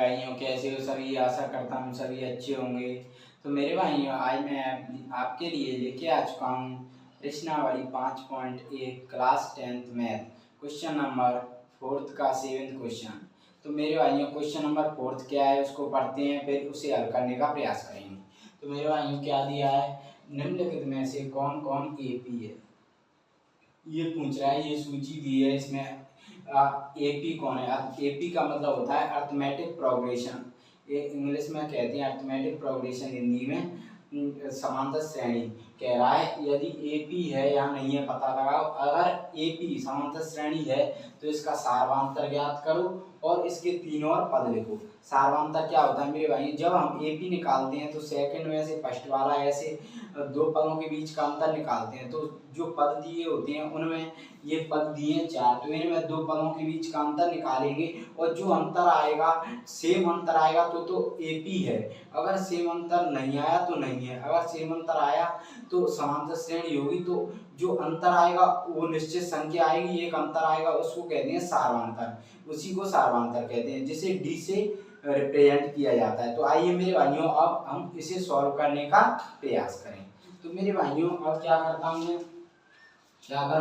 भाइयों, कैसे हो सभी। आशा करता हूँ सभी अच्छे होंगे। तो मेरे भाइयों, आज मैं आपके लिए लेके आ चुका हूँ प्रश्नावली 5.1 class 10th math, question number 4 का 7th क्वेश्चन। तो मेरे भाइयों, क्वेश्चन नंबर 4 क्या है उसको पढ़ते हैं, फिर उसे हल करने का प्रयास करेंगे। तो मेरे भाइयों, क्या दिया है, निम्नलिखित में से कौन कौन एपी है, ये पूछ रहा है। ये सूची दी है, इसमें एपी कौन है। एपी का मतलब होता है अर्थमेटिक प्रोग्रेशन, ये इंग्लिश में कहते हैं अर्थमेटिक प्रोग्रेशन, हिंदी में समांतर श्रेणी। कह रहा है यदि एपी है या नहीं है पता लगाओ। अगर एपी समांतर श्रेणी है तो इसका सार्वधातुक ज्ञात करो और इसके तीनों और पद लिखो। सार्वधातुक क्या होता है मेरे भाई, जब हम एपी निकालते हैं तो सेकंड में से फर्स्ट वाला ऐसे दो पदों के बीच का अंतर निकालते हैं। तो जो पद दिए होते हैं उनमें ये पद दिए 4, तो इनमें दो पदों के बीच का अंतर निकालेंगे और जो अंतर आएगा, सेम अंतर आएगा तो एपी है। अगर सेम अंतर नहीं आया तो नहीं है। अगर सेम अंतर आया तो समांतर श्रेणी होगी। तो जो अंतर आएगा वो निश्चित संख्या आएगी, एक अंतर आएगा उसको कहते हैं सार्वधातुक, उसी को सार्वधातुक कहते हैं, जिसे डी से रिप्रेजेंट किया जाता है। तो आइए मेरे भाइयों, अब हम इसे सॉल्व करने का प्रयास करें। तो मेरे भाइयों, अब क्या करता हूँ मैं,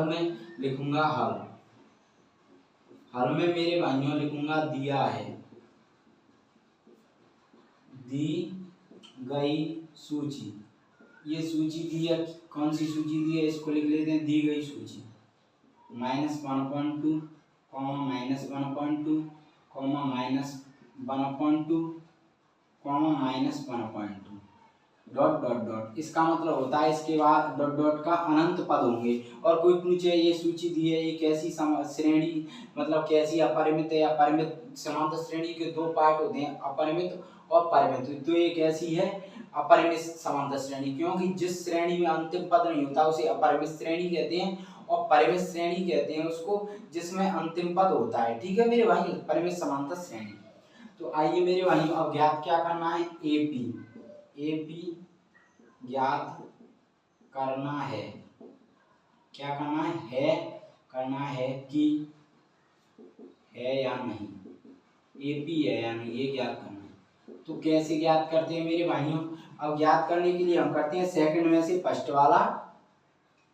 मैं लिखूंगा हल। हल में मेरे भाइयों लिखूंगा दिया है, दी गई सूची। ये सूची दी है, कौन सी सूची दी है इसको लिख लेते हैं, दी गई सूची। -1.2, -1.2, -1.2, -1.2, डॉट डॉट डॉट। इसका मतलब होता है इसके बाद डॉट डॉट का अनंत पद होंगे। और कोई पूछे ये सूची दी है, ये कैसी श्रेणी, मतलब कैसी अपरिमित है या परिमित। समांतर श्रेणी के दो पार्ट होते हैं, अपरिमित और परिमित। तो ये कैसी है, अपरिमित समांतर श्रेणी, क्योंकि जिस श्रेणी में अंतिम पद नहीं होता उसे अपरिमित श्रेणी कहते हैं, और परिमित श्रेणी कहते हैं उसको जिसमें अंतिम पद होता है। ठीक है मेरे भाई, परिमित समांतर श्रेणी। तो आइए मेरे भाई, अब ज्ञात क्या करना है, एपी। एपी ज्ञात करना है। क्या करना है करना है कि है या नहीं, एपी है या नहीं, ये ज्ञात करना है। तो कैसे ज्ञात करते हैं मेरे भाइयों, अब ज्ञात करने के लिए हम करते हैं सेकंड में से फर्स्ट वाला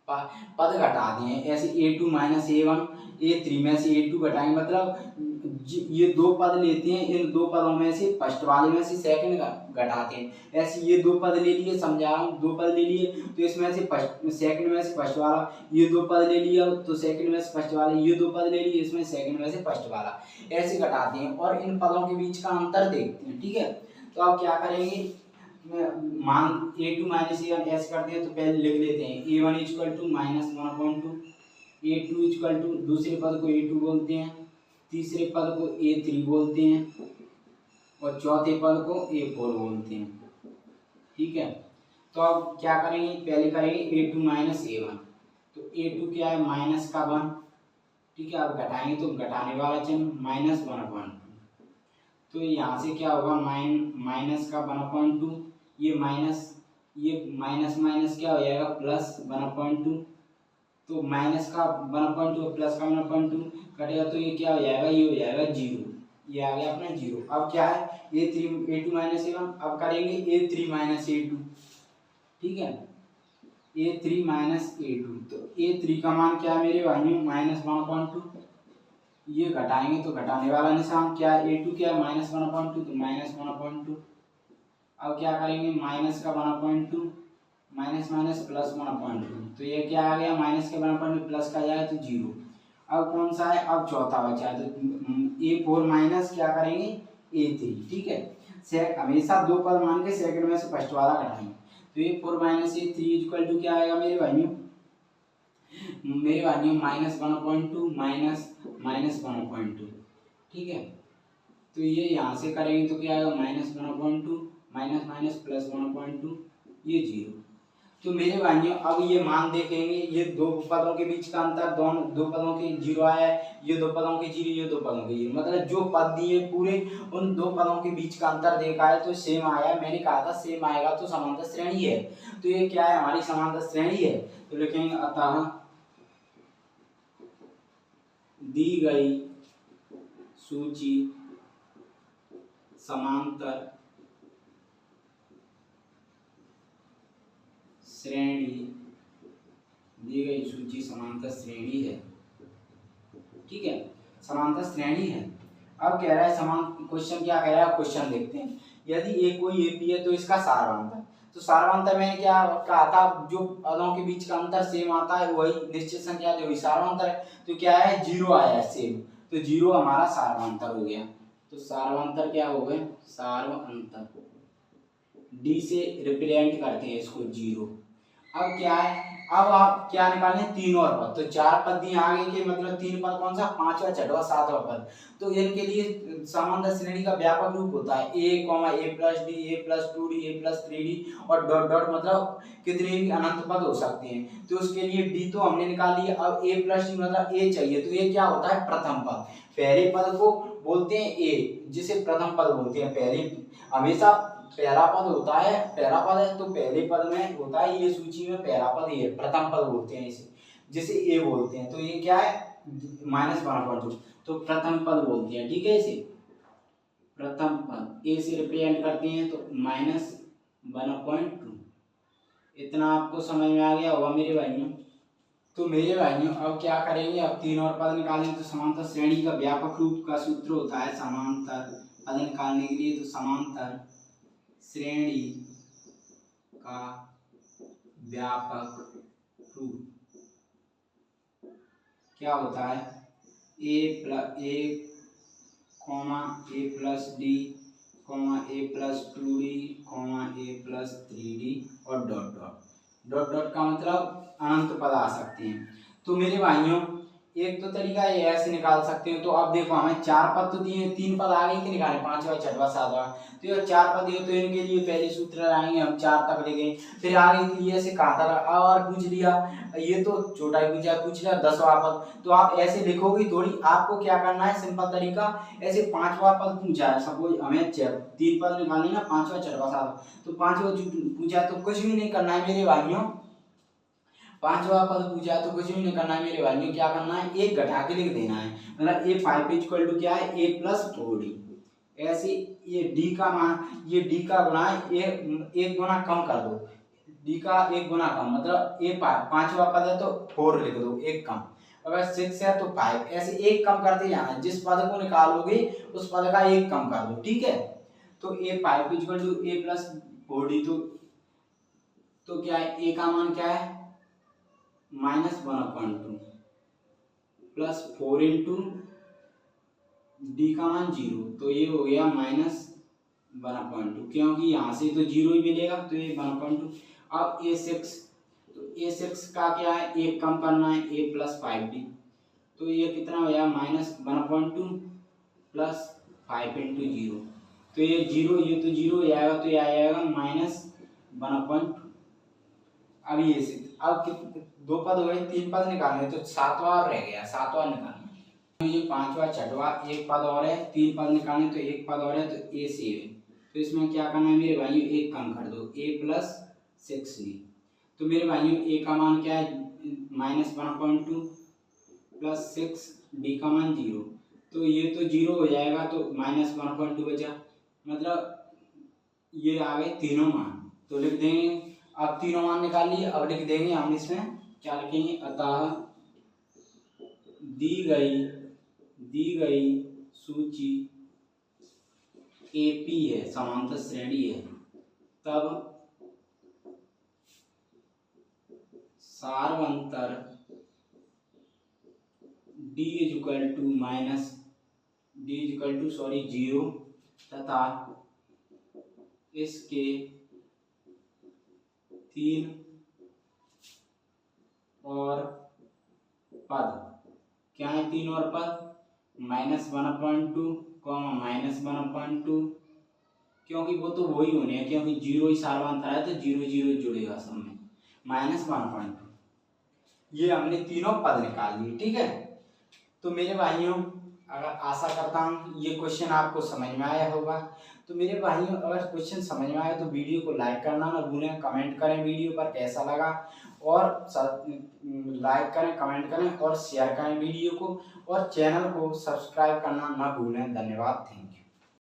पद घटा दिए। ऐसे a2 - a1, a3 में से a2 घटाएंगे, मतलब ये दो पद लेते हैं, इन दो पदों में से फर्स्ट वाले में से सेकंड घटाते हैं। ऐसे ये दो पद ले लिए, समझा रहा हूँ, दो पद ले लिए तो इसमें से सेकंड में से फर्स्ट वाला, ये दो पद ले लिया तो सेकंड में से फर्स्ट वाला, ये दो पद ले लिए इसमें सेकंड में से फर्स्ट वाला, ऐसे घटाते हैं और इन पदों के बीच का अंतर देखते हैं। ठीक है, तो अब क्या करेंगे, मान a2 - a1 ऐसे करते हैं। तो पहले लिख लेते हैं a1 = -1.2, a2 दूसरे पद को a2 बोलते हैं, तीसरे पद को a3 बोलते हैं और चौथे पद को a4 बोलते हैं। ठीक है, तो अब क्या करेंगे, पहले करेंगे a2 - a1। तो a2 क्या है, -1। ठीक है, अब घटाएंगे तो घटाने वाला चिन्ह -1.2। तो यहाँ से क्या होगा, -1.2, ये माइनस माइनस क्या हो जाएगा, +1.2। तो माइनस का 1.2 प्लस का 1.2 कटेगा तो ये क्या हो जाएगा, ये हो जाएगा 0। ये आ गया अपना 0। अब क्या है, a2 - a1। अब करेंगे a3 - a2। ठीक है, a3 - a2। तो a3 का मान क्या है मेरे भाइयों, -1.2। ये घटाएंगे तो घटाने वाला निशान क्या है, a2 क्या है, -1.2, तो -1.2। अब क्या करेंगे, माइनस का 1.2, माइनस माइनस प्लस 1.2। तो ये क्या आ गया, माइनस के 1.2 प्लस का जाए तो 0। अब कौन सा है, अब चौथा बचा है, तो a4 माइनस क्या करेंगे, a3। ठीक है, हमेशा दो पद मान के सेकंड में से फर्स्ट वाला घटाएंगे। तो a4 - a3 क्या आएगा मेरे भाइयों, -1.2 -1.2। ठीक है, तो ये यहाँ से करेंगे तो क्या आएगा, -1.2 माइनस माइनस प्लस 1.2, ये 0। तो मेरे भाइयों, अब ये मान देखेंगे, ये दो पदों के बीच का अंतर, दोनों दो पदों के 0 आया है, ये दो पदों के 0, ये दो पदों के 0, मतलब जो पद दिए पूरे उन दो पदों के बीच का अंतर देखा है तो सेम आया। मैंने कहा था सेम आएगा तो समांतर श्रेणी है। तो ये क्या है, हमारी समांतर श्रेणी है। तो लिखेंगे अतः दी गई सूची समांतर श्रेणी दी गई सूची समांतर श्रेणी है, ठीक है, समांतर श्रेणी है। अब कह रहा है समान क्वेश्चन क्या कह रहा है, क्वेश्चन देखते हैं। यदि ए कोई एपी है तो इसका सारवांतर, तो सारवांतर मैंने क्या कहा था, जो पदों के बीच का अंतर सेम आता है वही निश्चित संख्या जो सारवांतर है। तो क्या है, 0 आया है सेम, तो 0 हमारा सारवांतर हो गया। तो सारवांतर क्या हो गए, सारवांतर डी से रिप्रेजेंट करते हैं इसको 0। अब क्या है, अब आप क्या निकालें, 3 और पद, तो 4 पद दिए आगे के, मतलब 3 पद कौन सा, 5वां 6वां 7वां पद। तो इनके लिए समांतर श्रेणी का व्यापक रूप होता है a, a plus D, a plus 2d, a plus 3d और डॉट डॉट, मतलब कितने भी अनंत पद हो सकते हैं। तो उसके लिए d तो हमने निकाल लिया। अब a प्लस डी मतलब a चाहिए, तो ये क्या होता है, प्रथम पद। पहले पद को बोलते हैं a, जिसे प्रथम पद बोलते हैं। पहले हमेशा पहला पद होता है, पहला पद है तो पहले पद में होता है, ये सूची में पहला पद ये प्रथम पद बोलते हैं इसे, जिसे ए बोलते हैं। तो ये क्या है, -1/2, तो प्रथम पद बोलते हैं, ठीक है। इसे प्रथम पद ए से रिप्रेजेंट करते हैं, तो -1/2। इतना आपको समझ में आ गया होगा मेरे भाइयों। तो मेरे भाइयों अब क्या करेंगे, अब 3 और पद निकालेंगे। तो समांतर श्रेणी का व्यापक रूप का सूत्र होता है, समांतर पद निकालने के लिए, तो समांतर श्रेणी का व्यापक रूप क्या होता है, a plus D, a plus 2d, a plus 3d और डॉट डॉट। डॉट डॉट का मतलब अनंत पद आ सकते हैं। तो मेरे भाइयों एक तो तरीका ये ऐसे निकाल सकते हो। तो अब देखो हमें 4 पद तो दिए, 3 पद आगे के निकाले, 5वां 6वां 7वां। तो ये 4 पद दिए, तो इनके लिए पहले सूत्र लगाएंगे हम, 4 तक ले गए। फिर आगे के लिए ऐसे कहा था और पूछ लिया, ये तो छोटा ही पूछ लिया 10वां पद। तो आप ऐसे लिखोगे थोड़ी, आपको क्या करना है, सिंपल तरीका, ऐसे 5वां पद पूछा है, सपोज हमें 3 पद निकालने ना, 5वां 6वां 7वां, तो 5वां पूछा तो कुछ भी नहीं करना है मेरे भाइयों। 5वां पद पूछा तो कुछ भी नहीं करना है मेरे भाइयों, क्या करना है, एक घटा के लिख देना है। मतलब a5 इक्वल टू क्या है, a प्लस 4d। ऐसे ये d का मान, ये d का गुना एक गुना कम कर दो, d का एक गुना कम, मतलब a 5वां पद है तो 4 लिख दो, एक कम। अगर 6 है तो 5, ऐसे एक कम करते जाना, जिस पद को निकालोगे उस पद का एक कम कर दो, ठीक है। तो a5 equal to a plus 4d, तो क्या है, a का मान क्या है, -1/2 प्लस 4 इंटू डी का मान 0, तो ये हो गया -1/2, क्योंकि यहाँ से तो 0 ही मिलेगा, तो ये 1/2। अब a6, तो a6 का क्या है, एक कम करना है, a प्लस 5d, तो ये कितना हो गया, -1/2 प्लस 5 इंटू 0, तो ये 0, ये तो 0 हो जाएगा, तो ये आ जाएगा -1/2। अब ये से अब 2 पद हो गए, 3 पद निकालने, तो 7वां रह गया, 7वां निकालना। ये 5वां 6वां एक पद और है, 3 पद निकालने तो एक पद और है, तो a से है। तो इसमें क्या करना है मेरे भाइयों, एक कम कर दो, a प्लस 6d। तो मेरे भाइयों a का मान क्या है, -1/2 प्लस 6d का मान 0, तो ये तो 0 हो जाएगा, तो -1/2 बचा, मतलब ये आ गए तीनों मान। तो लिख देंगे, अब तीनों मान निकाल लिए। अब लिख देंगे हम इसमें क्या लिखेंगे, अतः दी गई सूची एपी है, समांतर श्रेणी है, तब सारवंतर d इक्वल टू 0 तथा इसके 3 और पद, क्या है 3 और पद, -1/2, -1/2, क्योंकि वो तो वही होने हैं, क्योंकि 0 ही सारवांतर है, तो 0 0 जुड़ेगा सब में, -1/2। ये हमने तीनों पद निकाल लिए, ठीक है। तो मेरे भाइयों अगर आशा करता हूँ ये क्वेश्चन आपको समझ में आया होगा। तो मेरे भाइयों अगर क्वेश्चन समझ में आया तो वीडियो को लाइक करना ना भूलें, कमेंट करें वीडियो पर कैसा लगा, और लाइक करें, कमेंट करें और शेयर करें वीडियो को, और चैनल को सब्सक्राइब करना ना भूलें। धन्यवाद, थैंक यू।